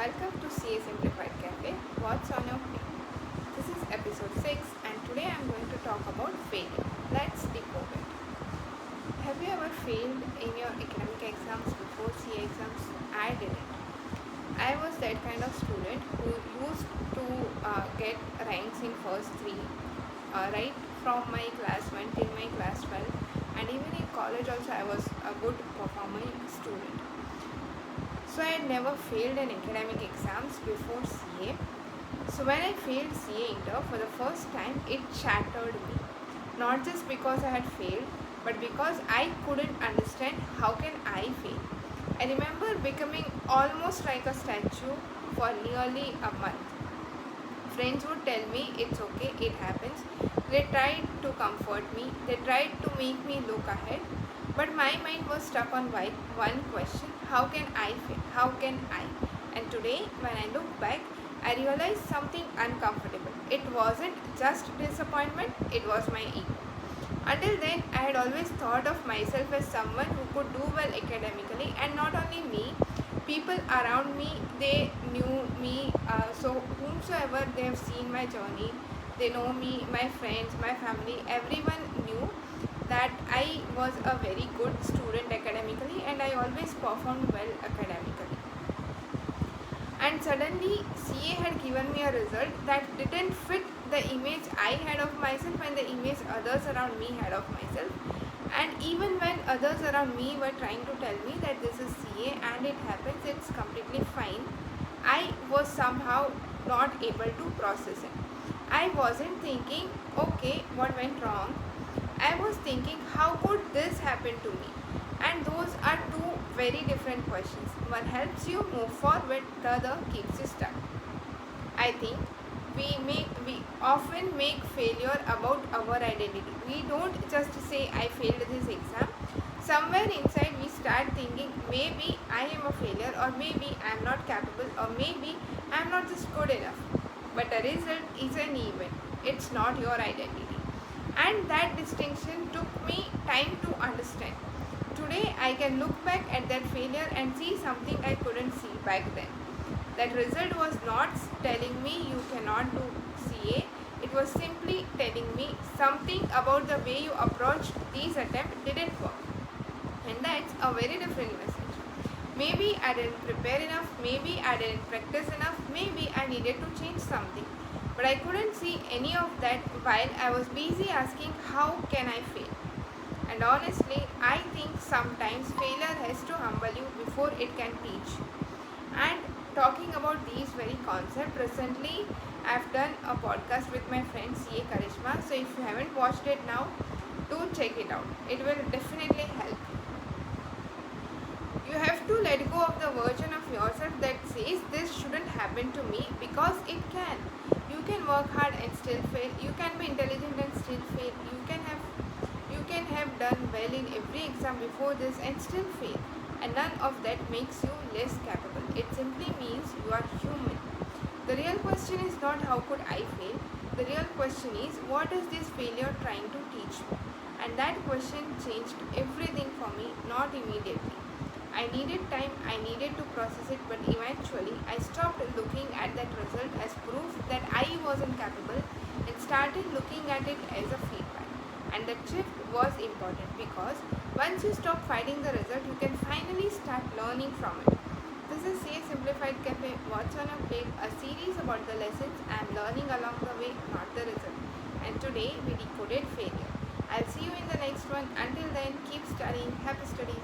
Welcome to CA Simplified Café. What's on your plate? This is episode 6 and today I'm going to talk about failure. Let's decode it. Have you ever failed in your academic exams before CA exams? I didn't. I was that kind of student who used to get ranks in first three, right from my class 1 till my class 12, and even in college also I was a good performing student. So I had never failed in academic exams before CA. So when I failed CA Inter for the first time, it shattered me. Not just because I had failed, but because I couldn't understand how can I fail. I remember becoming almost like a statue for nearly a month. Friends would tell me it's okay, it happens. They tried to comfort me, they tried to make me look ahead. But my mind was stuck on one question: how can I fail? How can I? And today, when I look back, I realized something uncomfortable. It wasn't just disappointment, it was my ego. Until then, I had always thought of myself as someone who could do well academically, and not only me, people around me, they knew me. So whomsoever they have seen my journey, they know me, my friends, my family, everyone knew that I was a very good student academically and I always performed well academically. And suddenly CA had given me a result that didn't fit the image I had of myself and the image others around me had of myself. And even when others around me were trying to tell me that this is CA and it happens, it's completely fine, I was somehow not able to process it. I wasn't thinking, okay, what went wrong? I was thinking, how could this happen to me? And those are two very different questions. One helps you move forward, the other keeps you stuck. I think we often make failure about our identity. We don't just say I failed this exam. Somewhere inside we start thinking maybe I am a failure, or maybe I am not capable, or maybe I am not just good enough. But a result is an event. It's not your identity. And that distinction took me time to understand. Today I can look back at that failure and see something I couldn't see back then. That result was not telling me you cannot do CA. It was simply telling me something about the way you approached these attempts didn't work. And that's a very different message. Maybe I didn't prepare enough, maybe I didn't practice enough, maybe I needed to change something. But I couldn't see any of that while I was busy asking how can I fail. And honestly, I think sometimes failure has to humble you before it can teach. And talking about these very concepts, recently I've done a podcast with my friend CA Karishma. So if you haven't watched it now, do check it out. It will definitely help. You have to let go of the version of yourself that says this shouldn't happen to me, because it can. You can work hard and still fail. You can be intelligent and still fail. You can have done well in every exam before this and still fail. And none of that makes you less capable. It simply means you are human. The real question is not how could I fail. The real question is what is this failure trying to teach me? And that question changed everything for me, not immediately. I needed time, I needed to process it, but eventually I stopped looking at that result as proof that I wasn't capable and started looking at it as a feedback. And that shift was important because once you stop fighting the result, you can finally start learning from it. This is CA Simplified Café, What's on Your Plate, a series about the lessons I am learning along the way, not the result. And today we decoded failure. I'll see you in the next one. Until then, keep studying. Happy studies.